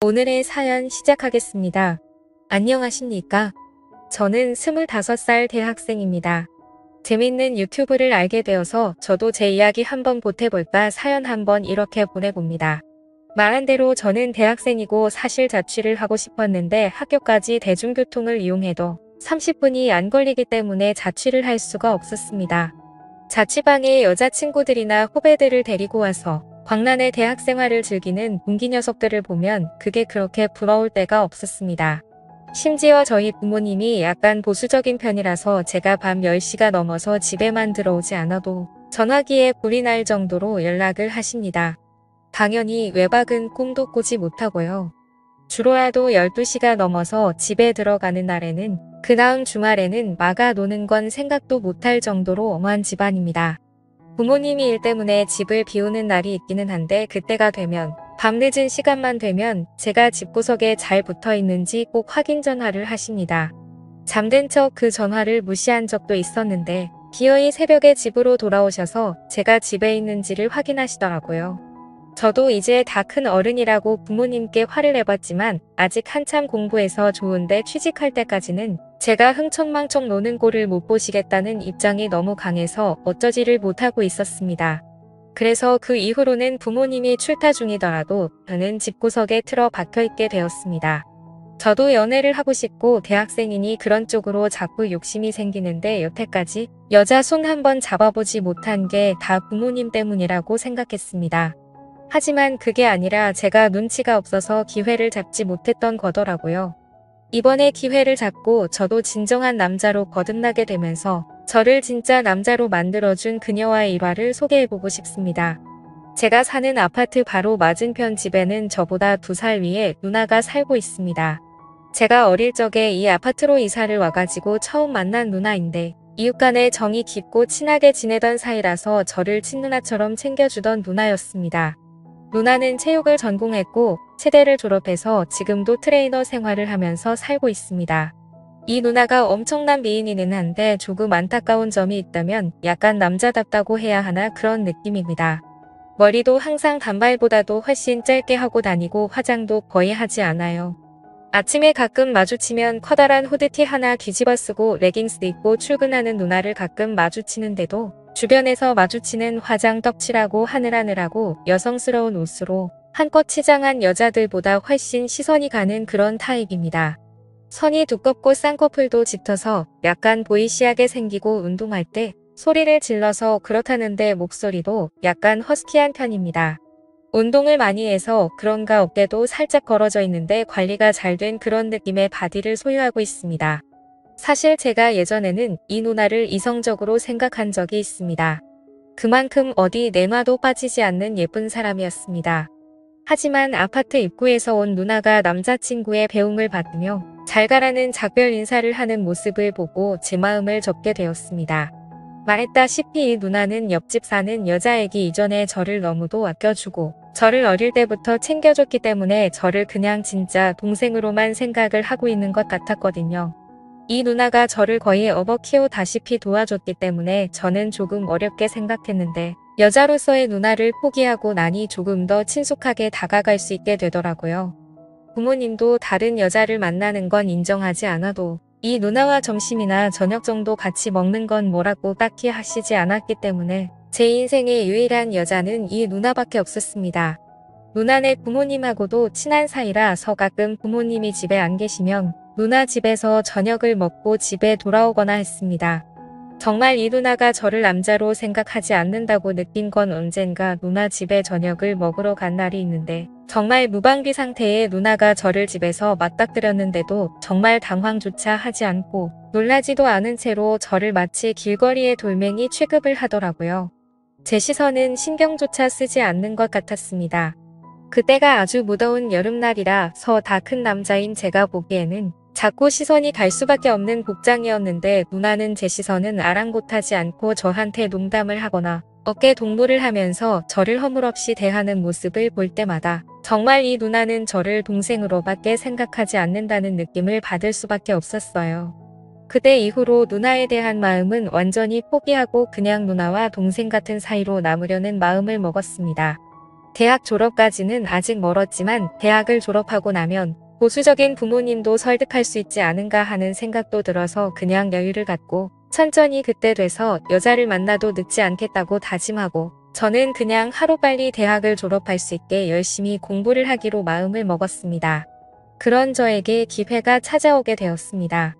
오늘의 사연 시작하겠습니다. 안녕하십니까? 저는 25살 대학생입니다. 재밌는 유튜브를 알게 되어서 저도 제 이야기 한번 보태볼까 사연 한번 이렇게 보내봅니다. 말한 대로 저는 대학생이고 사실 자취를 하고 싶었는데 학교까지 대중교통을 이용해도 30분이 안 걸리기 때문에 자취를 할 수가 없었습니다. 자취방에 여자친구들이나 후배들을 데리고 와서 광란의 대학 생활을 즐기는 동기 녀석들을 보면 그게 그렇게 부러울 때가 없었습니다. 심지어 저희 부모님이 약간 보수적인 편이라서 제가 밤 10시가 넘어서 집에만 들어오지 않아도 전화기에 불이 날 정도로 연락을 하십니다. 당연히 외박은 꿈도 꾸지 못하고요. 주로라도 12시가 넘어서 집에 들어가는 날에는 그 다음 주말에는 마가 노는 건 생각도 못할 정도로 엄한 집안입니다. 부모님이 일 때문에 집을 비우는 날이 있기는 한데 그때가 되면 밤늦은 시간만 되면 제가 집구석에 잘 붙어 있는지 꼭 확인 전화를 하십니다. 잠든 척 그 전화를 무시한 적도 있었는데 기어이 새벽에 집으로 돌아오셔서 제가 집에 있는지를 확인하시더라고요. 저도 이제 다 큰 어른이라고 부모님께 화를 내봤지만 아직 한참 공부해서 좋은데 취직할 때까지는 제가 흥청망청 노는 꼴을 못 보시겠다는 입장이 너무 강해서 어쩌지를 못하고 있었습니다. 그래서 그 이후로는 부모님이 출타 중이더라도 저는 집구석에 틀어 박혀있게 되었습니다. 저도 연애를 하고 싶고 대학생이니 그런 쪽으로 자꾸 욕심이 생기는데 여태까지 여자 손 한번 잡아보지 못한 게 다 부모님 때문이라고 생각했습니다. 하지만 그게 아니라 제가 눈치가 없어서 기회를 잡지 못했던 거더라고요. 이번에 기회를 잡고 저도 진정한 남자로 거듭나게 되면서 저를 진짜 남자로 만들어준 그녀와의 일화를 소개해보고 싶습니다. 제가 사는 아파트 바로 맞은편 집에는 저보다 2살 위에 누나가 살고 있습니다. 제가 어릴 적에 이 아파트로 이사를 와가지고 처음 만난 누나인데 이웃 간에 정이 깊고 친하게 지내던 사이라서 저를 친누나처럼 챙겨주던 누나였습니다. 누나는 체육을 전공했고 체대를 졸업해서 지금도 트레이너 생활을 하면서 살고 있습니다. 이 누나가 엄청난 미인이긴 한데 조금 안타까운 점이 있다면 약간 남자답다고 해야 하나 그런 느낌입니다. 머리도 항상 단발보다도 훨씬 짧게 하고 다니고 화장도 거의 하지 않아요. 아침에 가끔 마주치면 커다란 후드티 하나 뒤집어 쓰고 레깅스 입고 출근하는 누나를 가끔 마주치는데도 주변에서 마주치는 화장 떡칠하고 하늘하늘하고 여성스러운 옷으로 한껏 치장한 여자들보다 훨씬 시선이 가는 그런 타입입니다. 선이 두껍고 쌍꺼풀도 짙어서 약간 보이시하게 생기고 운동할 때 소리를 질러서 그렇다는데 목소리도 약간 허스키한 편입니다. 운동을 많이 해서 그런가 어깨도 살짝 걸어져 있는데 관리가 잘 된 그런 느낌의 바디를 소유하고 있습니다. 사실 제가 예전에는 이 누나를 이성적으로 생각한 적이 있습니다. 그만큼 어디 내놔도 빠지지 않는 예쁜 사람이었습니다. 하지만 아파트 입구에서 온 누나가 남자친구의 배웅을 받으며 잘 가라는 작별 인사를 하는 모습을 보고 제 마음을 접게 되었습니다. 말했다시피 이 누나는 옆집 사는 여자애기 이전에 저를 너무도 아껴주고 저를 어릴 때부터 챙겨줬기 때문에 저를 그냥 진짜 동생으로만 생각을 하고 있는 것 같았거든요. 이 누나가 저를 거의 업어 키우다시피 도와줬기 때문에 저는 조금 어렵게 생각했는데 여자로서의 누나를 포기하고 나니 조금 더 친숙하게 다가갈 수 있게 되더라고요. 부모님도 다른 여자를 만나는 건 인정하지 않아도 이 누나와 점심이나 저녁 정도 같이 먹는 건 뭐라고 딱히 하시지 않았기 때문에 제 인생의 유일한 여자는 이 누나밖에 없었습니다. 누나네 부모님하고도 친한 사이라서 가끔 부모님이 집에 안 계시면 누나 집에서 저녁을 먹고 집에 돌아오거나 했습니다. 정말 이 누나가 저를 남자로 생각하지 않는다고 느낀 건 언젠가 누나 집에 저녁을 먹으러 간 날이 있는데 정말 무방비 상태의 누나가 저를 집에서 맞닥뜨렸는데도 정말 당황조차 하지 않고 놀라지도 않은 채로 저를 마치 길거리의 돌멩이 취급을 하더라고요. 제 시선은 신경조차 쓰지 않는 것 같았습니다. 그때가 아주 무더운 여름날이라서 다 큰 남자인 제가 보기에는 자꾸 시선이 갈 수밖에 없는 복장이었는데 누나는 제 시선은 아랑곳하지 않고 저한테 농담을 하거나 어깨 동무를 하면서 저를 허물없이 대하는 모습을 볼 때마다 정말 이 누나는 저를 동생으로밖에 생각하지 않는다는 느낌을 받을 수밖에 없었어요. 그때 이후로 누나에 대한 마음은 완전히 포기하고 그냥 누나와 동생 같은 사이로 남으려는 마음을 먹었습니다. 대학 졸업까지는 아직 멀었지만 대학을 졸업하고 나면 보수적인 부모님도 설득할 수 있지 않은가 하는 생각도 들어서 그냥 여유를 갖고 천천히 그때 돼서 여자를 만나도 늦지 않겠다고 다짐하고 저는 그냥 하루빨리 대학을 졸업할 수 있게 열심히 공부를 하기로 마음을 먹었습니다. 그런 저에게 기회가 찾아오게 되었습니다.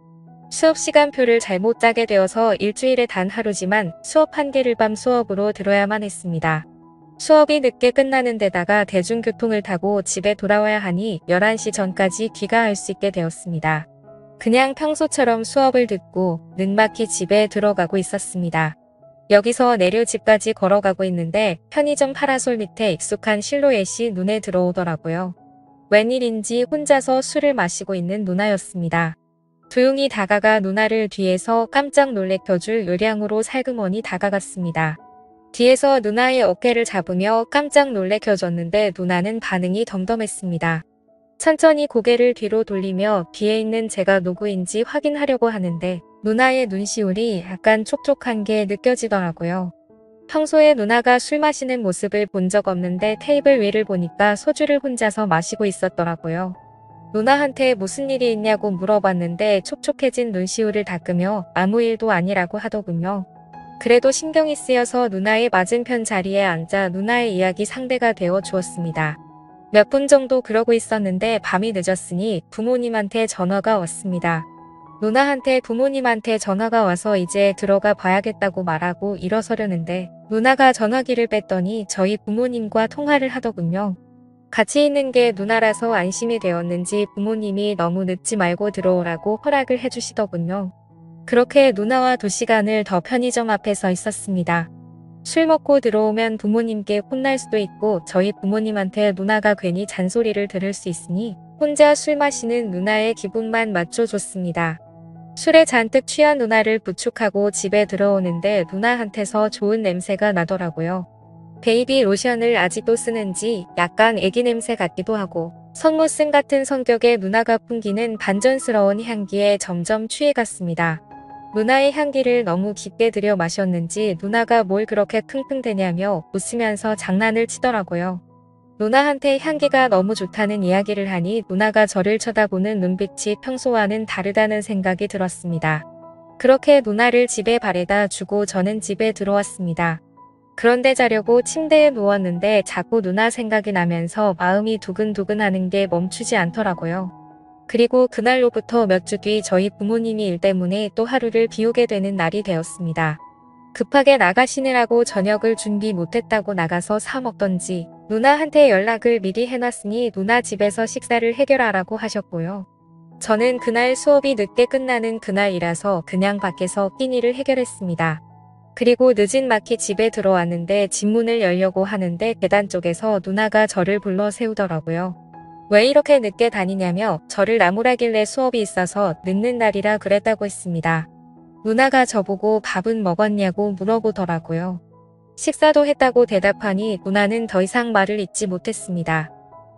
수업 시간표를 잘못 짜게 되어서 일주일에 단 하루지만 수업 한 개를 밤 수업으로 들어야만 했습니다. 수업이 늦게 끝나는 데다가 대중교통을 타고 집에 돌아와야 하니 11시 전까지 귀가할 수 있게 되었습니다. 그냥 평소처럼 수업을 듣고 늦막히 집에 들어가고 있었습니다. 여기서 내려 집까지 걸어가고 있는데 편의점 파라솔 밑에 익숙한 실루엣이 눈에 들어오더라고요. 웬일인지 혼자서 술을 마시고 있는 누나였습니다. 조용히 다가가 누나를 뒤에서 깜짝 놀래켜줄 요량으로 살그머니 다가갔습니다. 뒤에서 누나의 어깨를 잡으며 깜짝 놀래켜줬는데 누나는 반응이 덤덤했습니다. 천천히 고개를 뒤로 돌리며 뒤에 있는 제가 누구인지 확인하려고 하는데 누나의 눈시울이 약간 촉촉한 게 느껴지더라고요. 평소에 누나가 술 마시는 모습을 본 적 없는데 테이블 위를 보니까 소주를 혼자서 마시고 있었더라고요. 누나한테 무슨 일이 있냐고 물어봤는데 촉촉해진 눈시울을 닦으며 아무 일도 아니라고 하더군요. 그래도 신경이 쓰여서 누나의 맞은편 자리에 앉아 누나의 이야기 상대가 되어 주었습니다. 몇 분 정도 그러고 있었는데 밤이 늦었으니 부모님한테 전화가 왔습니다. 누나한테 부모님한테 전화가 와서 이제 들어가 봐야겠다고 말하고 일어서려는데 누나가 전화기를 뺐더니 저희 부모님과 통화를 하더군요. 같이 있는 게 누나라서 안심이 되었는지 부모님이 너무 늦지 말고 들어오라고 허락을 해주시더군요. 그렇게 누나와 2시간을 더 편의점 앞에 서 있었습니다. 술 먹고 들어오면 부모님께 혼날 수도 있고 저희 부모님한테 누나가 괜히 잔소리를 들을 수 있으니 혼자 술 마시는 누나의 기분만 맞춰줬습니다. 술에 잔뜩 취한 누나를 부축하고 집에 들어오는데 누나한테서 좋은 냄새가 나더라고요. 베이비 로션을 아직도 쓰는지 약간 애기 냄새 같기도 하고 성모씀 같은 성격의 누나가 풍기는 반전스러운 향기에 점점 취해갔습니다. 누나의 향기를 너무 깊게 들여 마셨는지 누나가 뭘 그렇게 킁킁대냐며 웃으면서 장난을 치더라고요. 누나한테 향기가 너무 좋다는 이야기를 하니 누나가 저를 쳐다보는 눈빛이 평소와는 다르다는 생각이 들었습니다. 그렇게 누나를 집에 바래다 주고 저는 집에 들어왔습니다. 그런데 자려고 침대에 누웠는데 자꾸 누나 생각이 나면서 마음이 두근두근 하는 게 멈추지 않더라고요. 그리고 그날로부터 몇 주 뒤 저희 부모님이 일 때문에 또 하루를 비우게 되는 날이 되었습니다. 급하게 나가시느라고 저녁을 준비 못했다고 나가서 사 먹던지 누나한테 연락을 미리 해놨으니 누나 집에서 식사를 해결하라고 하셨고요. 저는 그날 수업이 늦게 끝나는 그날이라서 그냥 밖에서 끼니를 해결했습니다. 그리고 늦은 막히 집에 들어왔는데 집문을 열려고 하는데 계단 쪽에서 누나가 저를 불러 세우더라고요. 왜 이렇게 늦게 다니냐며 저를 나무라길래 수업이 있어서 늦는 날이라 그랬다고 했습니다. 누나가 저보고 밥은 먹었냐고 물어보더라고요. 식사도 했다고 대답하니 누나는 더 이상 말을 잇지 못했습니다.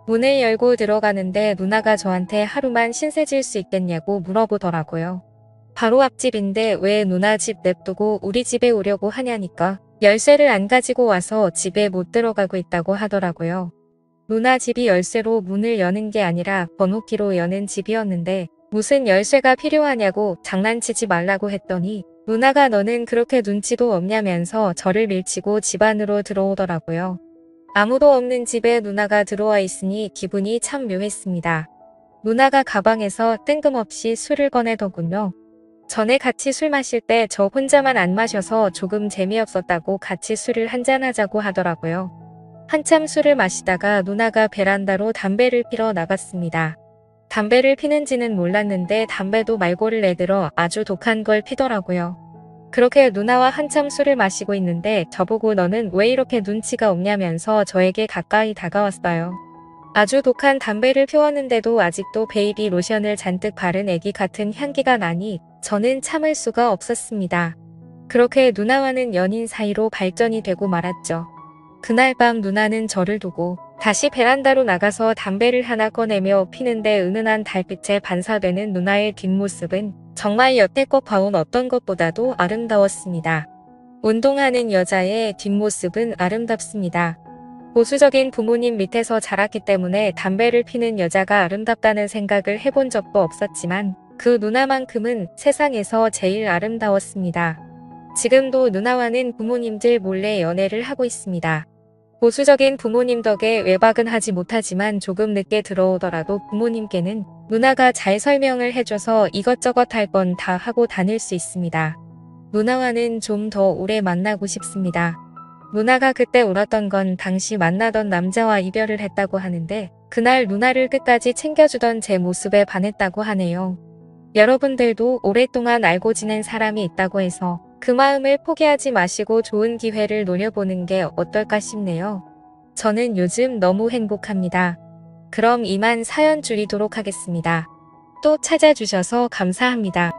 문을 열고 들어가는데 누나가 저한테 하루만 신세질 수 있겠냐고 물어보더라고요. 바로 앞집인데 왜 누나 집 냅두고 우리 집에 오려고 하냐니까 열쇠를 안 가지고 와서 집에 못 들어가고 있다고 하더라고요. 누나 집이 열쇠로 문을 여는 게 아니라 번호키로 여는 집이었는데 무슨 열쇠가 필요하냐고 장난치지 말라고 했더니 누나가 너는 그렇게 눈치도 없냐면서 저를 밀치고 집 안으로 들어오더라고요. 아무도 없는 집에 누나가 들어와 있으니 기분이 참 묘했습니다. 누나가 가방에서 뜬금없이 술을 꺼내더군요. 전에 같이 술 마실 때 저 혼자만 안 마셔서 조금 재미없었다고 같이 술을 한잔하자고 하더라고요. 한참 술을 마시다가 누나가 베란다로 담배를 피러 나갔습니다. 담배를 피는지는 몰랐는데 담배도 말고를 내들어 아주 독한 걸 피더라고요. 그렇게 누나와 한참 술을 마시고 있는데 저보고 너는 왜 이렇게 눈치가 없냐면서 저에게 가까이 다가왔어요. 아주 독한 담배를 피웠는데도 아직도 베이비 로션을 잔뜩 바른 애기 같은 향기가 나니 저는 참을 수가 없었습니다. 그렇게 누나와는 연인 사이로 발전이 되고 말았죠. 그날 밤 누나는 저를 두고 다시 베란다로 나가서 담배를 하나 꺼내며 피는데 은은한 달빛에 반사되는 누나의 뒷모습은 정말 여태껏 봐온 어떤 것보다도 아름다웠습니다. 운동하는 여자의 뒷모습은 아름답습니다. 보수적인 부모님 밑에서 자랐기 때문에 담배를 피는 여자가 아름답다는 생각을 해본 적도 없었지만 그 누나만큼은 세상에서 제일 아름다웠습니다. 지금도 누나와는 부모님들 몰래 연애를 하고 있습니다. 보수적인 부모님 덕에 외박은 하지 못하지만 조금 늦게 들어오더라도 부모님께는 누나가 잘 설명을 해줘서 이것저것 할 건 다 하고 다닐 수 있습니다. 누나와는 좀 더 오래 만나고 싶습니다. 누나가 그때 울었던 건 당시 만나던 남자와 이별을 했다고 하는데 그날 누나를 끝까지 챙겨주던 제 모습에 반했다고 하네요. 여러분들도 오랫동안 알고 지낸 사람이 있다고 해서 그 마음을 포기하지 마시고 좋은 기회를 노려보는 게 어떨까 싶네요. 저는 요즘 너무 행복합니다. 그럼 이만 사연 줄이도록 하겠습니다. 또 찾아주셔서 감사합니다.